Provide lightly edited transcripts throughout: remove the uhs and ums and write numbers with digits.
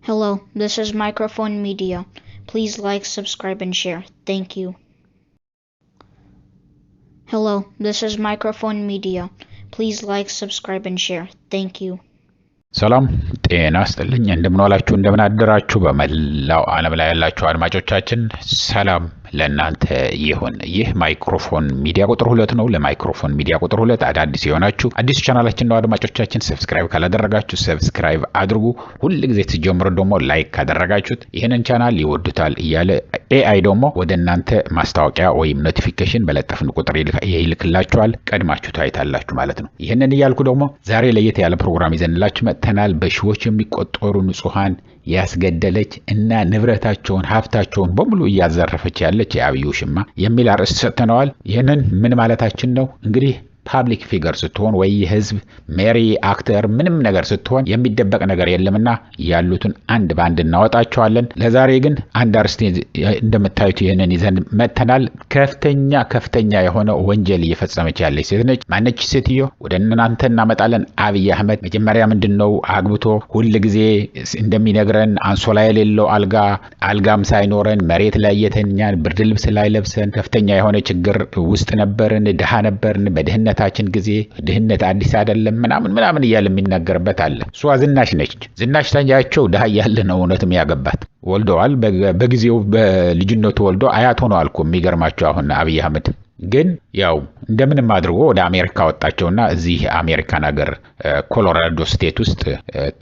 Hello, this is Microphone Media. Please like, subscribe, and share. Thank you. Hello, this is Microphone Media. Please like, subscribe, and share. Thank you. ሰላም ጤና ይስጥልኝ እንደምን ዋላችሁ እንደምን አደራችሁ በመላው ዓለም ላይ ያላችሁ አድማጮቻችን ሰላም ለእናንተ ይሁን። ይህ ማይክሮፎን ሚዲያ ቁጥር 2 ነው። ለማይክሮፎን ሚዲያ ቁጥር 2 አዳዲስ የሆናችሁ አዲስ ቻናላችን ነው አድማጮቻችን ሰብስክራይብ ካላደረጋችሁ ሰብስክራይብ አድርጉ። ሁሉ ጊዜ ሲጀምሩ ደግሞ ላይክ ካደረጋችሁት ይሄንን ቻናል ይወዱታል እያለ ኤአይ ደግሞ ወደ እናንተ ማስታወቂያ ወይም ኖቲፊኬሽን በለጠፍን ቁጥር ይልክላችኋል ቀድማችሁ ታይታላችሁ ማለት ነው። ይሄንን እያልኩ ደግሞ ዛሬ ለየት ያለ ፕሮግራም ይዘንላችሁ መጥተናል። በሺዎች የሚቆጠሩ ንጹሃን ያስገደለች እና ንብረታቸውን ሀብታቸውን በሙሉ ያዘረፈች ያለች የአብይ ውሽማ የሚል አርዕስት ሰጥተናል። ይሄንን ምን ማለታችን ነው? እንግዲህ ፓብሊክ ፊገር ስትሆን ወይ ህዝብ ሜሪ አክተር ምንም ነገር ስትሆን የሚደበቅ ነገር የለምና ያሉትን አንድ ባንድ እናወጣቸዋለን። ለዛሬ ግን አንድ አርዕስት እንደምታዩት ይሄንን ይዘን መጥተናል። ከፍተኛ የሆነ ወንጀል እየፈጸመች ያለች ሴት ነች። ማነች ሴትዮ? ወደ እናንተ እናመጣለን። አብይ አህመድ መጀመሪያ ምንድነው አግብቶ ሁሉ ጊዜ እንደሚነግረን አንሶላ የሌለው አልጋም ሳይኖረን መሬት ላይ የተኛን ብርድ ልብስ ላይ ለብሰን ከፍተኛ የሆነ ችግር ውስጥ ነበርን፣ ድሃ ነበርን፣ በድህነት ታችን ጊዜ ድህነት አዲስ አይደለም ምናምን እያለ የሚናገርበት አለ። እሷ ዝናሽ ነች። ዝናሽ ታያቸው ድሃ ያለ ነው እውነትም ያገባት ወልደዋል። በጊዜው በልጅነቱ ወልዶ አያት ሆነዋል እኮ የሚገርማቸው። አሁን አብይ አህመድ ግን ያው እንደምንም አድርጎ ወደ አሜሪካ ወጣቸውና እዚህ አሜሪካን ሀገር ኮሎራዶ ስቴት ውስጥ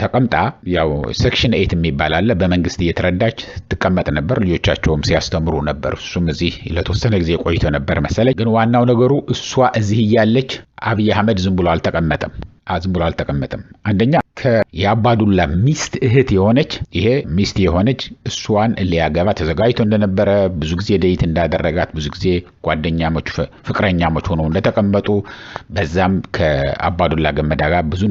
ተቀምጣ ያው ሴክሽን 8 የሚባል አለ በመንግስት እየተረዳች ትቀመጥ ነበር። ልጆቻቸውም ሲያስተምሩ ነበር። እሱም እዚህ ለተወሰነ ጊዜ ቆይቶ ነበር መሰለኝ። ግን ዋናው ነገሩ እሷ እዚህ እያለች አብይ አህመድ ዝም ብሎ አልተቀመጠም። አንደኛ የአባዱላ ሚስት እህት የሆነች እሷን ሊያገባ ተዘጋጅቶ እንደነበረ ብዙ ጊዜ ዴት እንዳደረጋት ብዙ ጊዜ ጓደኛሞች ፍቅረኛሞች ሆነው እንደተቀመጡ በዛም ከአባዱላ ገመዳ ጋር ብዙ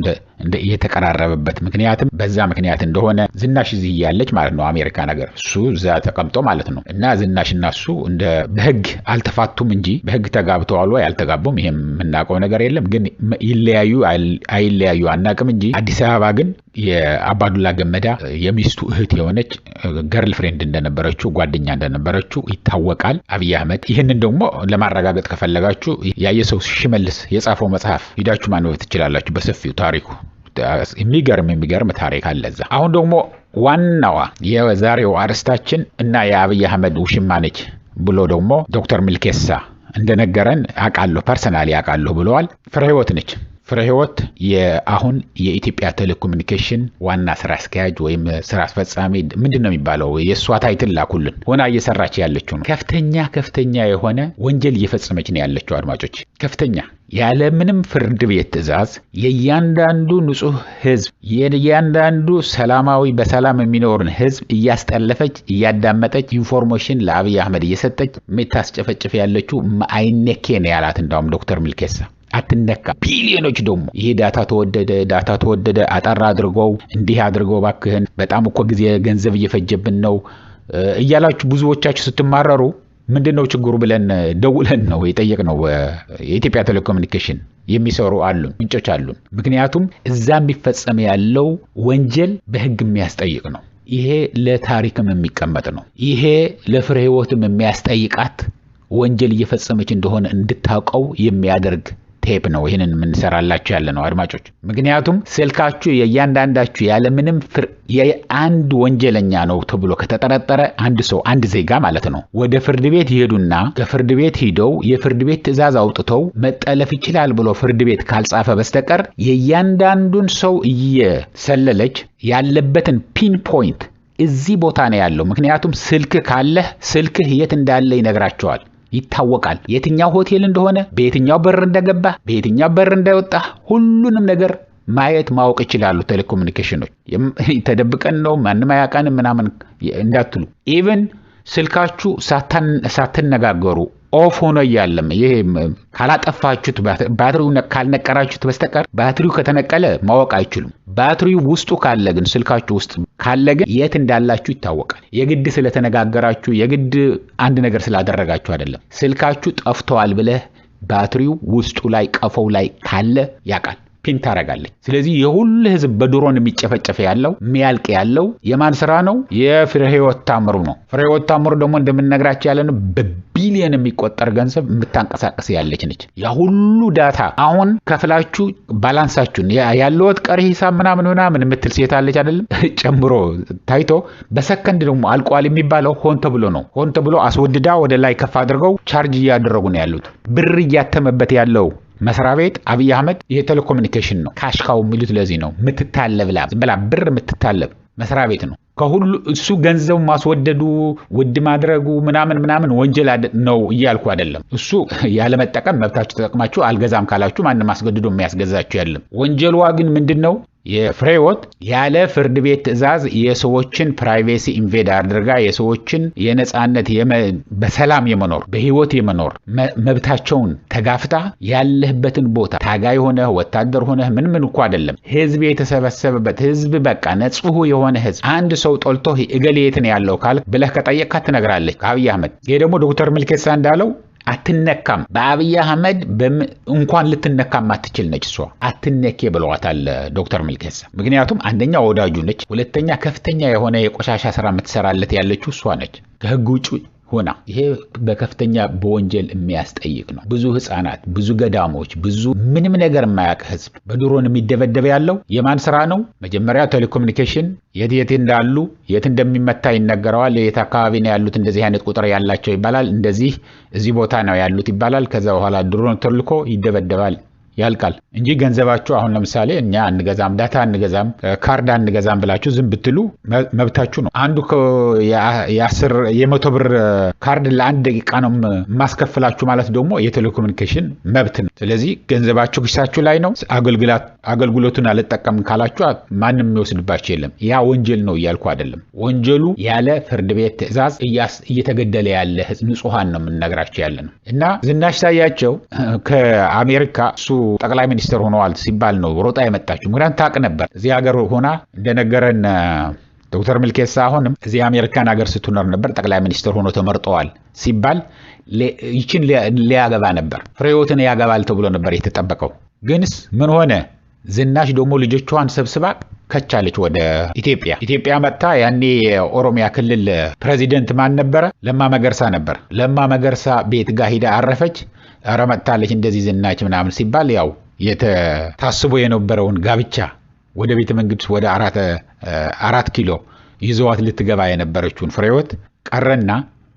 የተቀራረበበት ምክንያትም በዛ ምክንያት እንደሆነ ዝናሽ እዚህ ያለች ማለት ነው አሜሪካ ነገር እሱ እዛ ተቀምጦ ማለት ነው። እና ዝናሽና እሱ እንደ በህግ አልተፋቱም እንጂ በህግ ተጋብተዋል ወይ አልተጋቡም ይሄም የምናውቀው ነገር የለም። ግን አይለያዩ አናውቅም እንጂ አዲስ አበባ ግን የአባዱላ ገመዳ የሚስቱ እህት የሆነች ገርል ፍሬንድ እንደነበረችው ጓደኛ እንደነበረችው ይታወቃል። አብይ አህመድ ይህንን ደግሞ ለማረጋገጥ ከፈለጋችሁ ያየሰው ሽመልስ የጻፈው መጽሐፍ ሂዳችሁ ማንበብ ትችላላችሁ በሰፊው ታሪኩ። የሚገርም ታሪክ አለ እዛ። አሁን ደግሞ ዋናዋ የዛሬው አርዕስታችን እና የአብይ አህመድ ውሽማ ነች ብሎ ደግሞ ዶክተር ሚልኬሳ እንደነገረን ፐርሰናሊ አውቃለሁ ብለዋል። ፍሬህይወት ነች። ፍሬህይወት የአሁን የኢትዮጵያ ቴሌኮሙኒኬሽን ዋና ስራ አስኪያጅ ወይም ስራ አስፈጻሚ ምንድነው የሚባለው የሷ ታይትል ላኩልን ሆና እየሰራች ያለችው ነው። ከፍተኛ የሆነ ወንጀል እየፈጸመች ነው ያለችው አድማጮች። ከፍተኛ ያለ ምንም ፍርድ ቤት ትዕዛዝ የእያንዳንዱ ንጹህ ህዝብ የእያንዳንዱ ሰላማዊ በሰላም የሚኖርን ህዝብ እያስጠለፈች እያዳመጠች ኢንፎርሜሽን ለአብይ አህመድ እየሰጠች የምታስጨፈጭፍ ያለችው አይነኬ ነው ያላት እንዳውም ዶክተር ሚልኬሳ። አትነካ ቢሊዮኖች ደግሞ ይሄ ዳታ ተወደደ አጣራ አድርገው እንዲህ አድርገው ባክህን በጣም እኮ ጊዜ ገንዘብ እየፈጀብን ነው እያላችሁ ብዙዎቻችሁ ስትማረሩ ምንድነው ችግሩ ብለን ደውለን ነው የጠየቅነው። የኢትዮጵያ ቴሌኮሙኒኬሽን የሚሰሩ ምንጮች አሉን። ምክንያቱም እዛ የሚፈጸም ያለው ወንጀል በህግ የሚያስጠይቅ ነው። ይሄ ለታሪክም የሚቀመጥ ነው። ይሄ ለፍሬህይወትም የሚያስጠይቃት ወንጀል እየፈጸመች እንደሆነ እንድታውቀው የሚያደርግ ቴፕ ነው ይሄንን የምንሰራላችሁ ያለ ነው አድማጮች። ምክንያቱም ስልካችሁ የእያንዳንዳችሁ ያለ ምንም የአንድ ወንጀለኛ ነው ተብሎ ከተጠረጠረ አንድ ዜጋ ማለት ነው ወደ ፍርድ ቤት ይሄዱና ከፍርድ ቤት ሄደው የፍርድ ቤት ትዕዛዝ አውጥተው መጠለፍ ይችላል ብሎ ፍርድ ቤት ካልጻፈ በስተቀር የእያንዳንዱን ሰው እየሰለለች ያለበትን ፒን ፖይንት እዚህ ቦታ ነው ያለው። ምክንያቱም ስልክህ የት እንዳለ ይነግራቸዋል፣ ይታወቃል። የትኛው ሆቴል እንደሆነ፣ በየትኛው በር እንደገባ፣ በየትኛው በር እንደወጣ ሁሉንም ነገር ማወቅ ይችላሉ ቴሌኮሙኒኬሽኖች። ተደብቀን ነው ማንንም አያውቀንም ምናምን እንዳትሉ። ኢቭን ስልካችሁ ሳትነጋገሩ ኦፍ ሆኖ እያለም ይሄ ካላጠፋችሁት ባትሪው ካልነቀራችሁት በስተቀር ባትሪው ከተነቀለ ማወቅ አይችሉም። ባትሪው ውስጡ ካለ ግን ስልካችሁ ውስጥ ካለ ግን የት እንዳላችሁ ይታወቃል። የግድ ስለተነጋገራችሁ የግድ አንድ ነገር ስላደረጋችሁ አይደለም። ስልካችሁ ጠፍቷል ብለህ ባትሪው ውስጡ ላይ ቀፈው ላይ ካለ ያውቃል። ፒን ታረጋለች። ስለዚህ የሁሉ ህዝብ በድሮን የሚጨፈጨፍ ያለው የሚያልቅ ያለው የማን ስራ ነው? የፍሬህይወት ታምሩ ነው። ፍሬህይወት ታምሩ ደግሞ እንደምንነግራችሁ ያለን በቢሊየን የሚቆጠር ገንዘብ የምታንቀሳቀስ ያለች ነች። ያ ሁሉ ዳታ አሁን ከፍላችሁ ባላንሳችሁን ያለውት ቀሪ ሂሳብ ምናምን የምትል ሴት አለች አይደለም ጨምሮ ታይቶ በሰከንድ ደግሞ አልቋል የሚባለው ሆን ተብሎ ነው። ሆን ተብሎ አስወድዳ ወደ ላይ ከፍ አድርገው ቻርጅ እያደረጉ ነው ያሉት። ብር እያተመበት ያለው መስሪያ ቤት አብይ አህመድ የቴሌኮሙኒኬሽን ነው። ካሽካው የሚሉት ለዚህ ነው። ምትታለብ ብላ ብር ምትታለብ መስሪያ ቤት ነው። ከሁሉ እሱ ገንዘብ ማስወደዱ ውድ ማድረጉ ምናምን ወንጀል ነው እያልኩ አይደለም። እሱ ያለ መጠቀም መብታችሁ ተጠቅማችሁ አልገዛም ካላችሁ ማንም አስገድዶ የሚያስገዛችሁ የለም። ወንጀሏ ግን ምንድነው? የፍሬህይወት ያለ ፍርድ ቤት ትዕዛዝ የሰዎችን ፕራይቬሲ ኢንቬድ አድርጋ የሰዎችን የነጻነት በሰላም የመኖር በህይወት የመኖር መብታቸውን ተጋፍታ ያለህበትን ቦታ ታጋይ ሆነ ወታደር ሆነ ምን እኮ አይደለም ህዝብ የተሰበሰበበት ህዝብ በቃ ንጹህ የሆነ ህዝብ አንድ ሰው ጦልቶ እገሌ የት ነው ያለው ካለ ብለህ ከጠየቅካት ትነግራለች አብይ አህመድ። ይሄ ደግሞ ዶክተር ሚልኬሳ እንዳለው አትነካም። በአብይ አህመድ እንኳን ልትነካም አትችል ነች እሷ። አትነኬ ብለዋታል ዶክተር ሚልኬሳ። ምክንያቱም አንደኛ ወዳጁ ነች፣ ሁለተኛ ከፍተኛ የሆነ የቆሻሻ ስራ የምትሰራለት ያለችው እሷ ነች ከህግ ውጭ ሆና። ይሄ በከፍተኛ በወንጀል የሚያስጠይቅ ነው። ብዙ ህፃናት፣ ብዙ ገዳሞች፣ ብዙ ምንም ነገር የማያውቅ ህዝብ በድሮን የሚደበደበ ያለው የማን ስራ ነው? መጀመሪያ ቴሌኮሙኒኬሽን የት እንዳሉ የት እንደሚመታ ይነገረዋል። የት አካባቢ ነው ያሉት እንደዚህ አይነት ቁጥር ያላቸው ይባላል። እንደዚህ እዚህ ቦታ ነው ያሉት ይባላል። ከዛ በኋላ ድሮን ተልኮ ይደበደባል ያልቃል እንጂ ገንዘባችሁ አሁን ለምሳሌ እኛ አንገዛም ዳታ አንገዛም ካርድ አንገዛም ብላችሁ ዝም ብትሉ መብታችሁ ነው። አንዱ የ100 ብር ካርድ ለአንድ ደቂቃ ነው ማስከፈላችሁ ማለት ደግሞ የቴሌኮሙኒኬሽን መብት ነው። ስለዚህ ገንዘባችሁ ኪሳችሁ ላይ ነው። አገልግሎቱን አልጠቀም ካላችሁ ማንም የሚወስድባችሁ የለም። ያ ወንጀል ነው እያልኩ አይደለም። ወንጀሉ ያለ ፍርድ ቤት ትዕዛዝ እየተገደለ ያለ ንጹሃን ነው የምንነግራችሁ ያለ ነው። እና ዝናሽ ታያቸው ከአሜሪካ እሱ ጠቅላይ ሚኒስትር ሆነዋል ሲባል ነው ሮጣ የመጣችው። ምክንያቱም ታውቅ ነበር እዚህ ሀገር ሆና እንደነገረን ዶክተር ሚልኬሳ አሁንም እዚህ አሜሪካን ሀገር ስትኖር ነበር። ጠቅላይ ሚኒስትር ሆኖ ተመርጠዋል ሲባል ይችን ሊያገባ ነበር፣ ፍሬህይወትን ያገባል ተብሎ ነበር የተጠበቀው። ግንስ ምን ሆነ? ዝናሽ ደግሞ ልጆቿን ሰብስባ ከቻለች ወደ ኢትዮጵያ መጣ። ያኔ ኦሮሚያ ክልል ፕሬዚደንት ማን ነበረ? ለማ መገርሳ ነበር። ለማ መገርሳ ቤት ጋር ሄዳ አረፈች። አረመጣለች እንደዚህ ዝናች ምናምን ሲባል ያው የታስቦ የነበረውን ጋብቻ ወደ ቤተ መንግስት ወደ 4 ኪሎ ይዘዋት ልትገባ የነበረችውን ፍሬህይወት ቀረና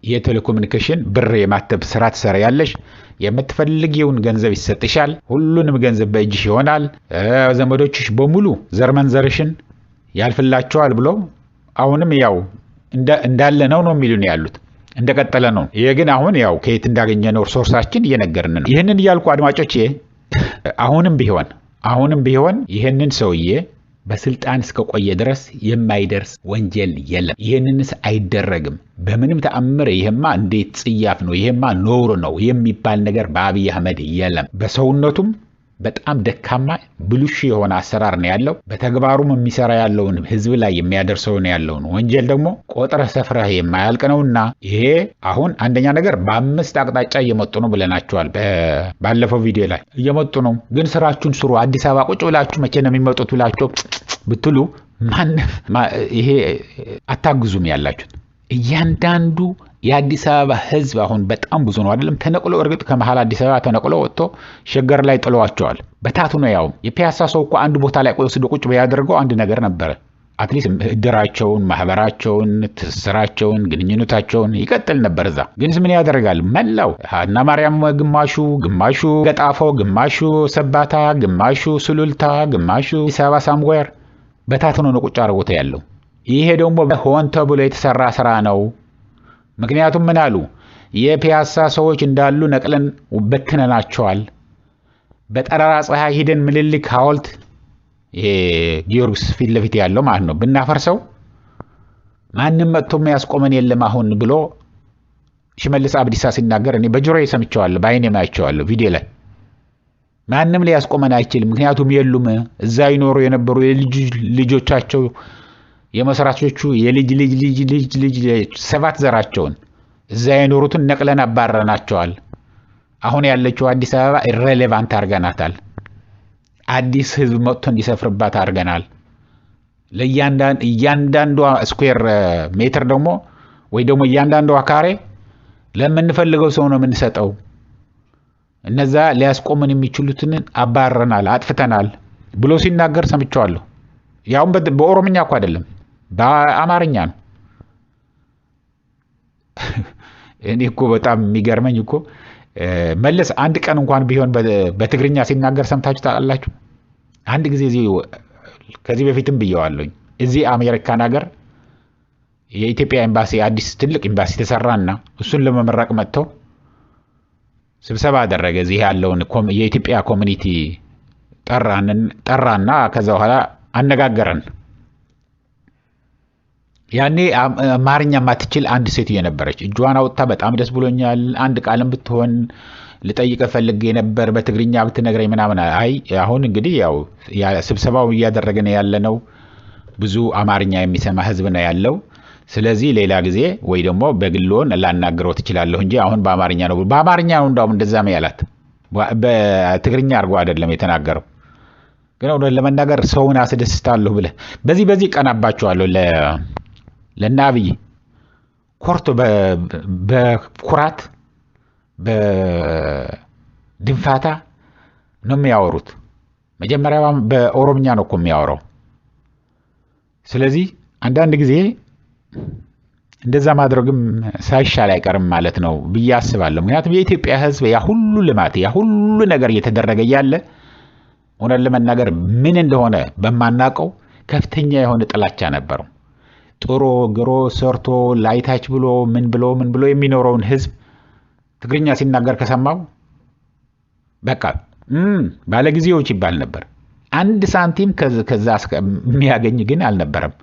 የቴሌኮሙኒኬሽን ብር የማተብ ስራ ትሰሪያለሽ፣ የምትፈልጊውን ገንዘብ ይሰጥሻል፣ ሁሉንም ገንዘብ በእጅሽ ይሆናል፣ ዘመዶችሽ በሙሉ ዘርመንዘርሽን ያልፍላቸዋል ብሎ አሁንም ያው እንዳለ ነው የሚሉን ያሉት እንደቀጠለ ነው። ይሄ ግን አሁን ያው ከየት እንዳገኘነው ሶርሳችን እየነገርን ነው። ይሄንን ያልኩ አድማጮቼ አሁንም ቢሆን ይሄንን ሰውዬ በስልጣን እስከቆየ ድረስ የማይደርስ ወንጀል የለም። ይሄንንስ አይደረግም በምንም ተአምር። ይሄማ እንዴት ጽያፍ ነው፣ ይሄማ ኖር ነው የሚባል ነገር በአብይ አህመድ የለም። በሰውነቱም በጣም ደካማ ብልሹ የሆነ አሰራር ነው ያለው። በተግባሩም የሚሰራ ያለውን ህዝብ ላይ የሚያደርሰው ነው ያለውን ወንጀል ደግሞ ቆጥረህ ሰፍረህ የማያልቅ ነውና ይሄ አሁን አንደኛ ነገር በ5 አቅጣጫ እየመጡ ነው ብለናቸዋል። ባለፈው ቪዲዮ ላይ እየመጡ ነው። ግን ስራችሁን ስሩ። አዲስ አበባ ቁጭ ብላችሁ መቼ ነው የሚመጡት ብላችሁ ብትሉ ይሄ አታግዙም ያላችሁት። እያንዳንዱ የአዲስ አበባ ህዝብ አሁን በጣም ብዙ ነው አይደለም? ተነቅሎ እርግጥ ከመሃል አዲስ አበባ ተነቅሎ ወጥቶ ሸገር ላይ ጥለዋቸዋል። በታቱ ነው ያው የፒያሳ ሰው እኮ አንድ ቦታ ላይ ወስዶ ቁጭ ቢያደርገው አንድ ነገር ነበረ። አትሊስት እድራቸውን፣ ማህበራቸውን፣ ትስራቸውን፣ ግንኙነታቸውን ይቀጥል ነበር እዛ። ግን ምን ያደርጋል? መላው እና ማርያም ግማሹ ገጣፎ፣ ግማሹ ሰባታ፣ ግማሹ ሱሉልታ፣ ግማሹ አዲስ አበባ ሳምዌር በታቱ ነው ቁጭ አድርጎት ያለው። ይሄ ደግሞ ሆን ተብሎ የተሰራ ስራ ነው። ምክንያቱም ምን አሉ? የፒያሳ ሰዎች እንዳሉ ነቅለን በትነናቸዋል። በጠራራ ፀሐይ ሄደን ምኒልክ ሐውልት ጊዮርጊስ ፊት ለፊት ያለው ማለት ነው ብናፈርሰው ማንም መጥቶ የሚያስቆመን የለም አሁን ብሎ ሽመልስ አብዲሳ ሲናገር እኔ በጆሮዬ ሰምቼዋለሁ፣ በአይኔ ማይቼዋለሁ ቪዲዮ ላይ። ማንም ሊያስቆመን አይችልም። ምክንያቱም የሉም እዛ ይኖሩ የነበሩ ልጆቻቸው የመስራቾቹ የልጅ 7 ዘራቸውን እዛ የኖሩትን ነቅለን አባረናቸዋል። አሁን ያለችው አዲስ አበባ ኢሬሌቫንት አርገናታል። አዲስ ህዝብ መጥቶ እንዲሰፍርባት አድርገናል። ለእያንዳንዷ ስኩዌር ሜትር ደግሞ ወይ ደግሞ እያንዳንዷ ካሬ ለምንፈልገው ሰው ነው የምንሰጠው። እነዛ ሊያስቆምን የሚችሉትን አባረናል፣ አጥፍተናል ብሎ ሲናገር ሰምቻለሁ። ያውም በኦሮምኛ እኮ አይደለም በአማርኛ ነው። እኔ እኮ በጣም የሚገርመኝ እኮ መለስ አንድ ቀን እንኳን ቢሆን በትግርኛ ሲናገር ሰምታችሁ ታውቃላችሁ? አንድ ጊዜ ከዚህ በፊትም ብየዋለሁኝ። እዚህ አሜሪካን ሀገር የኢትዮጵያ ኤምባሲ አዲስ ትልቅ ኤምባሲ ተሰራና እሱን ለመመረቅ መጥቶ ስብሰባ አደረገ። እዚህ ያለውን የኢትዮጵያ ኮሚኒቲ ጠራና ከዛ በኋላ አነጋገረን። ያኔ አማርኛ ማትችል አንድ ሴት የነበረች እጇን አውጥታ በጣም ደስ ብሎኛል፣ አንድ ቃልም ብትሆን ልጠይቅ ፈልጌ ነበር በትግርኛ ብትነግረኝ ምናምን። አይ አሁን እንግዲህ ያው ስብሰባው እያደረገን ያለነው ብዙ አማርኛ የሚሰማ ህዝብ ነው ያለው። ስለዚህ ሌላ ጊዜ ወይ ደግሞ በግሎን ላናግረው ትችላለሁ እንጂ አሁን በአማርኛ ነው እንዳውም እንደዛም ያላት። በትግርኛ አድርጎ አይደለም የተናገረው። ግን ወደ ለመናገር ሰውን አስደስታለሁ ብለ በዚህ ቀናባቸዋለሁ ለናብይ ኮርቶ በኩራት በድንፋታ ነው የሚያወሩት። መጀመሪያ በኦሮምኛ ነው እኮ የሚያወራው። ስለዚህ አንዳንድ ጊዜ እንደዛ ማድረግም ሳይሻል አይቀርም ማለት ነው ብዬ አስባለሁ። ምክንያቱም የኢትዮጵያ ህዝብ ያ ሁሉ ልማት ያ ሁሉ ነገር እየተደረገ ያለ ሆነን ለመናገር ምን እንደሆነ በማናቀው ከፍተኛ የሆነ ጥላቻ ነበረው። ጥሮ ግሮ ሰርቶ ላይታች ብሎ ምን ብሎ የሚኖረውን ህዝብ ትግርኛ ሲናገር ከሰማው በቃ ባለጊዜዎች ይባል ነበር። አንድ ሳንቲም ከዛ የሚያገኝ ግን አልነበረም።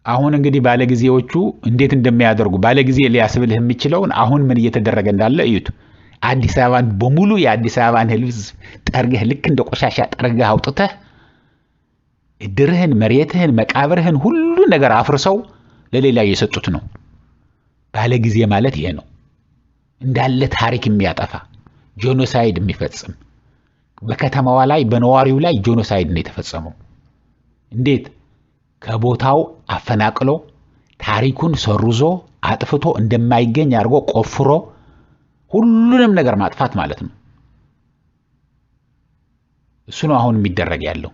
አሁን እንግዲህ ባለጊዜዎቹ እንዴት እንደሚያደርጉ ባለጊዜ ሊያስብልህ የሚችለውን አሁን ምን እየተደረገ እንዳለ እዩት። አዲስ አበባን በሙሉ የአዲስ አበባን ህዝብ ጠርገህ ልክ እንደ ቆሻሻ ጠርገህ አውጥተህ እድርህን፣ መሬትህን፣ መቃብርህን ሁሉ ነገር አፍርሰው ለሌላ እየሰጡት ነው። ባለጊዜ ማለት ይሄ ነው። እንዳለ ታሪክ የሚያጠፋ ጄኖሳይድ የሚፈጽም በከተማዋ ላይ በነዋሪው ላይ ጄኖሳይድ ነው የተፈጸመው። እንዴት ከቦታው አፈናቅሎ ታሪኩን ሰርዞ አጥፍቶ እንደማይገኝ አድርጎ ቆፍሮ ሁሉንም ነገር ማጥፋት ማለት ነው። እሱ ነው አሁን የሚደረግ ያለው።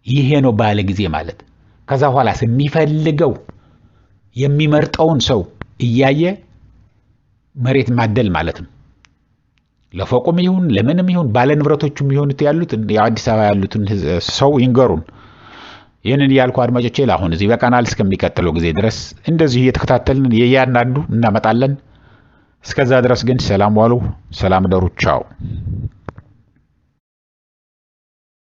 ይሄ ነው ባለጊዜ ማለት። ከዛ በኋላ የሚፈልገው የሚመርጠውን ሰው እያየ መሬት ማደል ማለት ነው። ለፎቁም ይሁን ለምንም ይሁን ባለ ንብረቶቹም ይሁንት ያሉት የአዲስ አበባ ያሉትን ሰው ይንገሩን። ይህንን ያልኩ አድማጮቼ ለአሁን እዚህ በቃናል። እስከሚቀጥለው ጊዜ ድረስ እንደዚህ እየተከታተልን የያንዳንዱ እናመጣለን። እስከዛ ድረስ ግን ሰላም ዋሉ፣ ሰላም ደሩ፣ ቻው።